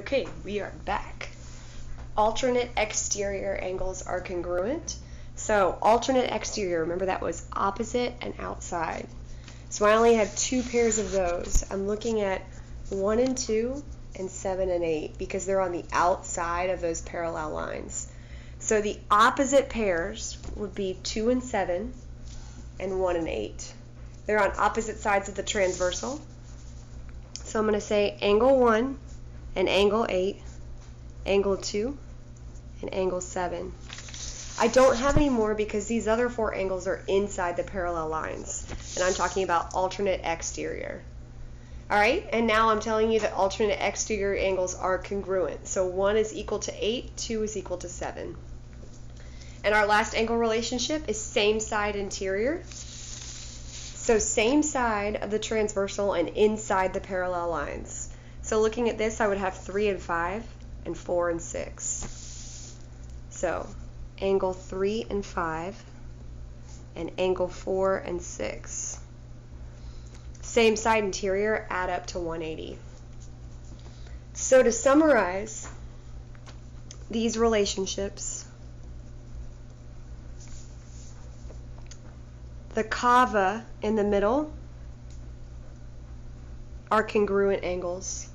Okay, we are back. Alternate exterior angles are congruent. So alternate exterior, remember that was opposite and outside. So I only have two pairs of those. I'm looking at 1 and 2 and 7 and 8 because they're on the outside of those parallel lines. So the opposite pairs would be 2 and 7 and 1 and 8. They're on opposite sides of the transversal. So I'm going to say angle 1 and angle 8, angle 2, and angle 7. I don't have any more because these other four angles are inside the parallel lines, and I'm talking about alternate exterior. Alright, and now I'm telling you that alternate exterior angles are congruent. So 1 is equal to 8, 2 is equal to 7. And our last angle relationship is same side interior. So same side of the transversal and inside the parallel lines. So looking at this, I would have 3 and 5 and 4 and 6. So angle 3 and 5 and angle 4 and 6. Same side interior add up to 180. So to summarize these relationships, the cava in the middle are congruent angles.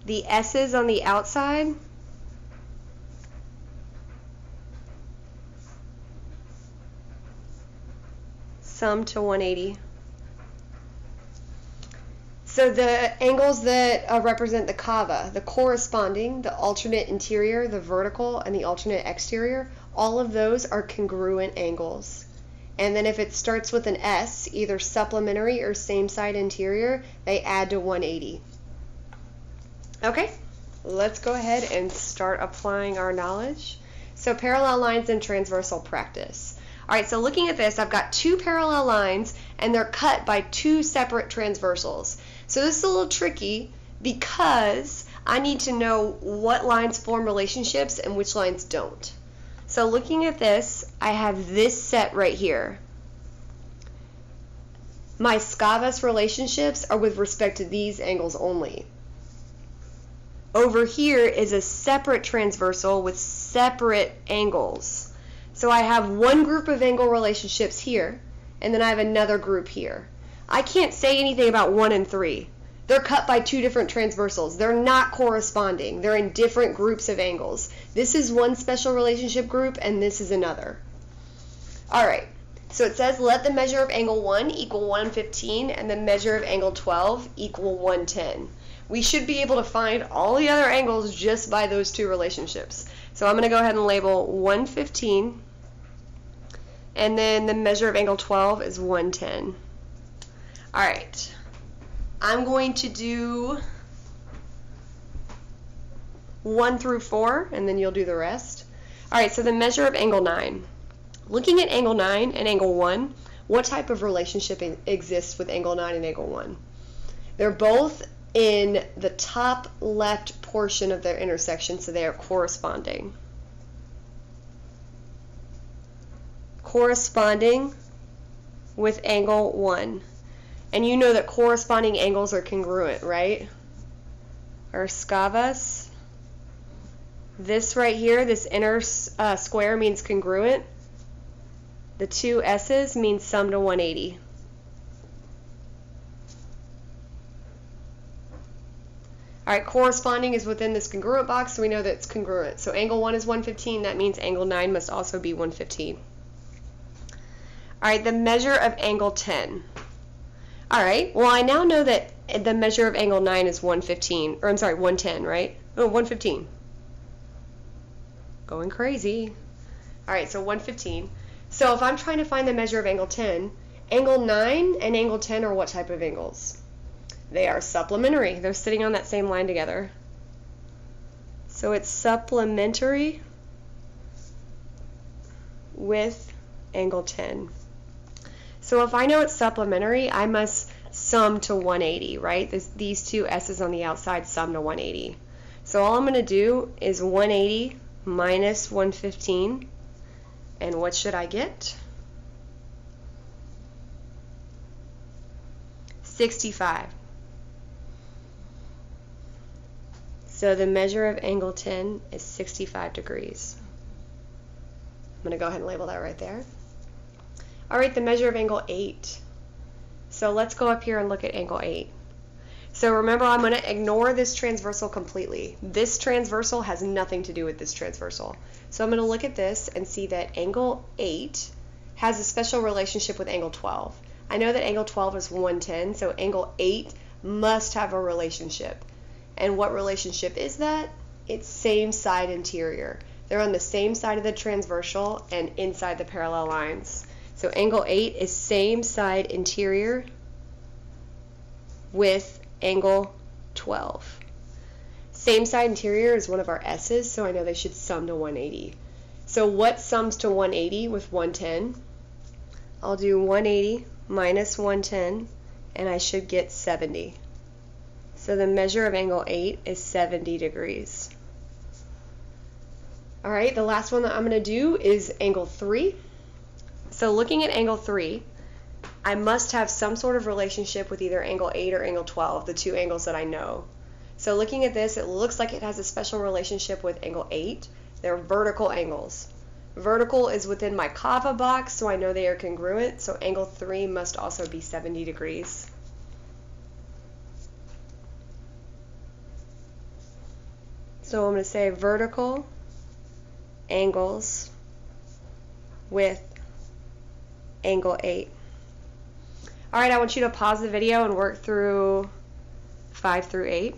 The S's on the outside sum to 180. So the angles that represent the cava, the corresponding, the alternate interior, the vertical, and the alternate exterior, all of those are congruent angles. And then if it starts with an S, either supplementary or same side interior, they add to 180. Okay, let's go ahead and start applying our knowledge. So parallel lines and transversal practice. Alright, so looking at this, I've got two parallel lines and they're cut by two separate transversals. So this is a little tricky because I need to know what lines form relationships and which lines don't. So looking at this, I have this set right here. My Scavas relationships are with respect to these angles only. Over here is a separate transversal with separate angles. So I have one group of angle relationships here, and then I have another group here. I can't say anything about 1 and 3. They're cut by two different transversals. They're not corresponding. They're in different groups of angles. This is one special relationship group, and this is another. Alright, so it says let the measure of angle 1 equal 115 and the measure of angle 12 equal 110. We should be able to find all the other angles just by those two relationships. So I'm going to go ahead and label 115, and then the measure of angle 12 is 110. Alright, I'm going to do 1 through 4, and then you'll do the rest. Alright, so the measure of angle 9. Looking at angle 9 and angle 1, what type of relationship exists with angle 9 and angle 1? They're both in the top left portion of their intersection, so they are corresponding. Corresponding with angle 1. And you know that corresponding angles are congruent, right? Or Scavas. This right here, this inner square means congruent. The two S's mean sum to 180. Alright, corresponding is within this congruent box, so we know that it's congruent. So angle 1 is 115, that means angle 9 must also be 115. Alright, the measure of angle 10. Alright, well I now know that the measure of angle 9 is 115, or I'm sorry, 110, right? Oh, 115. Going crazy. Alright, so 115. So if I'm trying to find the measure of angle 10, angle 9 and angle 10 are what type of angles? They are supplementary. They're sitting on that same line together. So it's supplementary with angle 10. So if I know it's supplementary, I must sum to 180, right? These two S's on the outside sum to 180. So all I'm going to do is 180 minus 115. And what should I get? 65. So the measure of angle 10 is 65 degrees. I'm going to go ahead and label that right there. All right, the measure of angle 8. So let's go up here and look at angle 8. So remember, I'm going to ignore this transversal completely. This transversal has nothing to do with this transversal. So I'm going to look at this and see that angle 8 has a special relationship with angle 12. I know that angle 12 is 110, so angle 8 must have a relationship. And what relationship is that? It's same side interior. They're on the same side of the transversal and inside the parallel lines. So angle 8 is same side interior with angle 12. Same side interior is one of our S's, so I know they should sum to 180. So what sums to 180 with 110? I'll do 180 minus 110, and I should get 70. So the measure of angle 8 is 70 degrees. All right, the last one that I'm going to do is angle 3. So looking at angle 3, I must have some sort of relationship with either angle 8 or angle 12, the two angles that I know. So looking at this, it looks like it has a special relationship with angle 8. They're vertical angles. Vertical is within my kava box, so I know they are congruent, so angle 3 must also be 70 degrees. So I'm going to say vertical angles with angle 8. All right, I want you to pause the video and work through 5 through 8.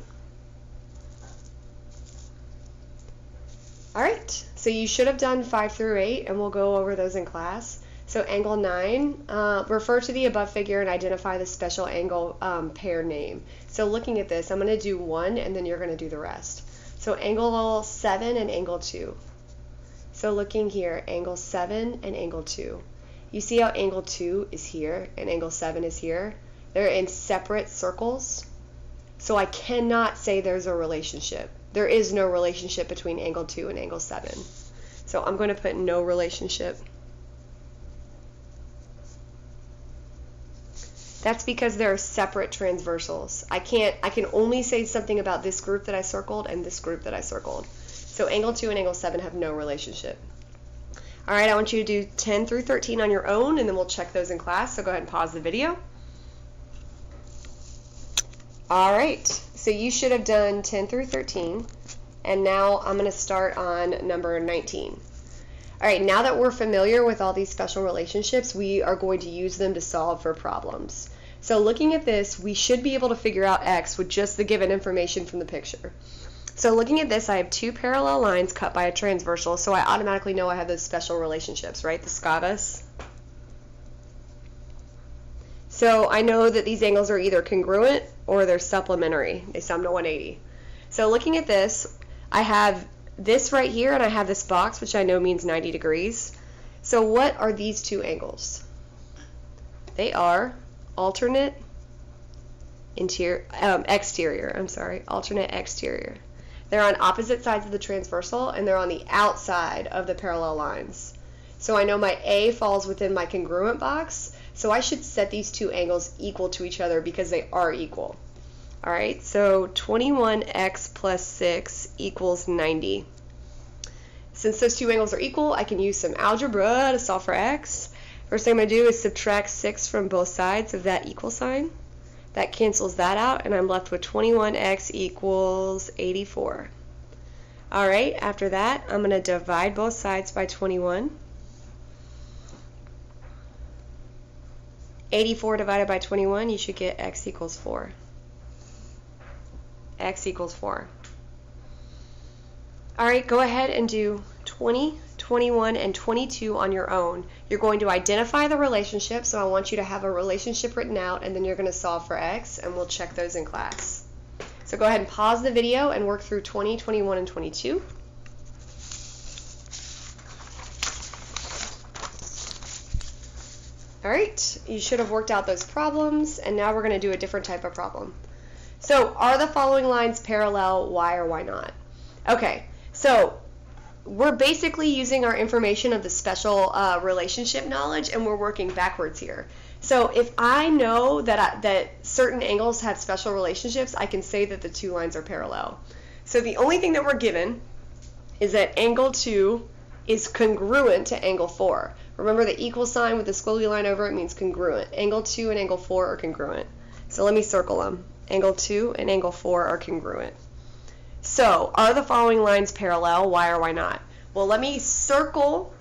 All right, so you should have done 5 through 8, and we'll go over those in class. So angle 9, refer to the above figure and identify the special angle pair name. So looking at this, I'm going to do 1, and then you're going to do the rest. So angle 7 and angle 2. So looking here, angle 7 and angle 2. You see how angle 2 is here and angle 7 is here? They're in separate circles. So I cannot say there's a relationship. There is no relationship between angle 2 and angle 7. So I'm going to put no relationship. That's because there are separate transversals. I can only say something about this group that I circled and this group that I circled. So angle 2 and angle 7 have no relationship. All right, I want you to do 10 through 13 on your own, and then we'll check those in class. So go ahead and pause the video. All right, so you should have done 10 through 13, and now I'm going to start on number 19. All right, now that we're familiar with all these special relationships, we are going to use them to solve for problems. So looking at this, we should be able to figure out x with just the given information from the picture. So looking at this, I have two parallel lines cut by a transversal, so I automatically know I have those special relationships, right? The SCAVAs. So I know that these angles are either congruent or they're supplementary. They sum to 180. So looking at this, I have this right here and I have this box, which I know means 90 degrees. So what are these two angles? They are alternate exterior. Alternate exterior. They're on opposite sides of the transversal, and they're on the outside of the parallel lines. So I know my A falls within my congruent box, so I should set these two angles equal to each other because they are equal. All right, so 21x plus 6 equals 90. Since those two angles are equal, I can use some algebra to solve for x. First thing I'm going to do is subtract 6 from both sides of that equal sign. That cancels that out, and I'm left with 21x equals 84. All right, after that, I'm going to divide both sides by 21. 84 divided by 21, you should get x equals 4. X equals 4. All right, go ahead and do 20, 21, and 22 on your own. You're going to identify the relationship, so I want you to have a relationship written out, and then you're going to solve for x, and we'll check those in class. So go ahead and pause the video and work through 20, 21, and 22. All right, you should have worked out those problems, and now we're going to do a different type of problem. So are the following lines parallel? Why or why not? Okay, so we're basically using our information of the special relationship knowledge, and we're working backwards here. So if I know that certain angles have special relationships, I can say that the two lines are parallel. So the only thing that we're given is that angle 2 is congruent to angle 4. Remember the equal sign with the squiggly line over it means congruent. Angle 2 and angle 4 are congruent. So let me circle them. Angle 2 and angle 4 are congruent. So are the following lines parallel? Why or why not? Well, let me circle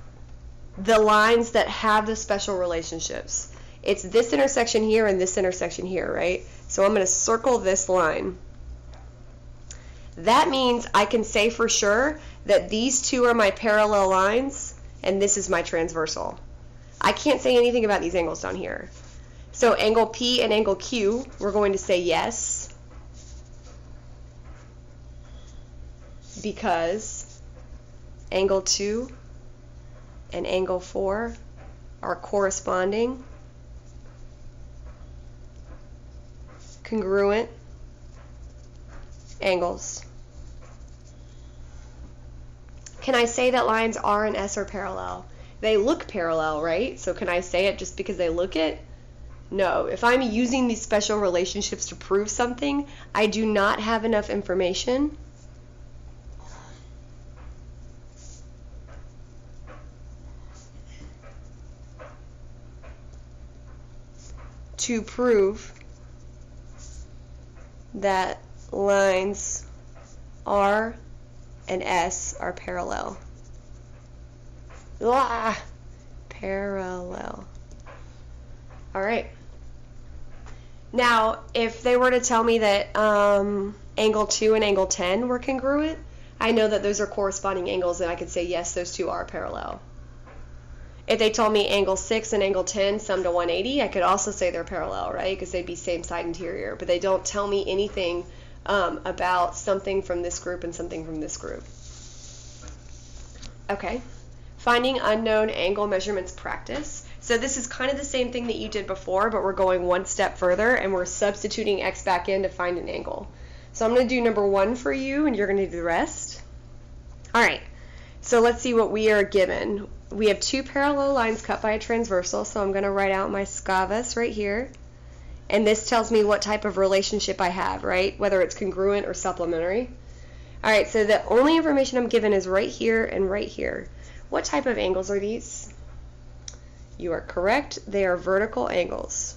the lines that have the special relationships. It's this intersection here and this intersection here, right? So I'm going to circle this line. That means I can say for sure that these two are my parallel lines and this is my transversal. I can't say anything about these angles down here. So angle P and angle Q, we're going to say yes, because angle 2 and angle 4 are corresponding, congruent angles. Can I say that lines R and S are parallel? They look parallel, right? So can I say it just because they look it? No. If I'm using these special relationships to prove something, I do not have enough information to prove that lines R and S are parallel. Parallel. All right. Now, if they were to tell me that angle 2 and angle 10 were congruent, I know that those are corresponding angles and I could say, yes, those two are parallel. If they told me angle 6 and angle 10 sum to 180, I could also say they're parallel, right? Because they'd be same side interior. But they don't tell me anything about something from this group and something from this group. Okay. Finding unknown angle measurements practice. So this is kind of the same thing that you did before, but we're going one step further and we're substituting x back in to find an angle. So I'm going to do number 1 for you and you're going to do the rest. All right. So let's see what we are given. We have two parallel lines cut by a transversal, so I'm going to write out my SCAVAS right here. And this tells me what type of relationship I have, right? Whether it's congruent or supplementary. All right, so the only information I'm given is right here and right here. What type of angles are these? You are correct. They are vertical angles.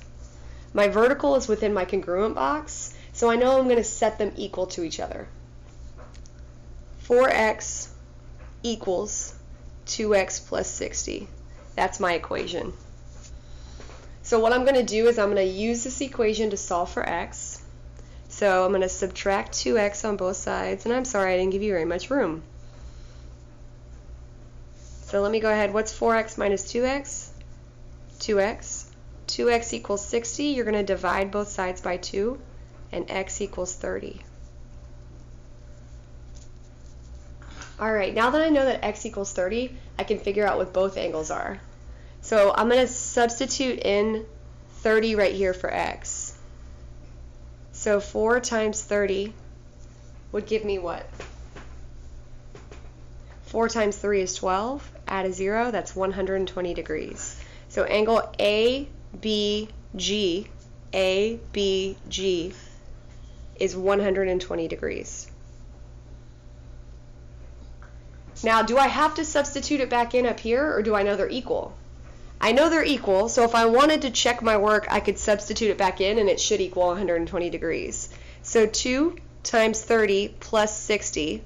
My vertical is within my congruent box, so I know I'm going to set them equal to each other. 4x equals 2x plus 60. That's my equation. So what I'm going to do is I'm going to use this equation to solve for x. So I'm going to subtract 2x on both sides, and I'm sorry I didn't give you very much room. So let me go ahead. What's 4x minus 2x? 2x. 2x equals 60. You're going to divide both sides by 2, and x equals 30. Alright, now that I know that x equals 30, I can figure out what both angles are. So I'm going to substitute in 30 right here for x. So 4 times 30 would give me what? 4 times 3 is 12. Add a 0, that's 120 degrees. So angle ABG is 120 degrees. Now, do I have to substitute it back in up here, or do I know they're equal? I know they're equal, so if I wanted to check my work, I could substitute it back in, and it should equal 120 degrees. So 2 times 30 plus 60.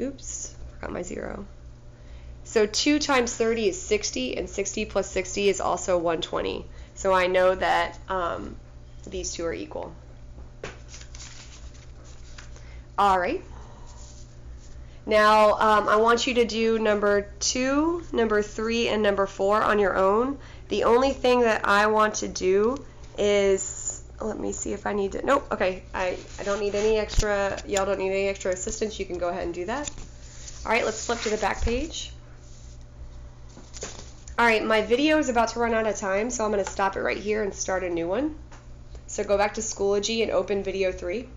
Oops, forgot my 0. So 2 times 30 is 60, and 60 plus 60 is also 120. So I know that these two are equal. All right. Now, I want you to do number 2, number 3, and number 4 on your own. The only thing that I want to do is, let me see if I need to, nope, okay, I don't need any extra, y'all don't need any extra assistance. You can go ahead and do that. All right, let's flip to the back page. All right, my video is about to run out of time, so I'm going to stop it right here and start a new one. So go back to Schoology and open video 3.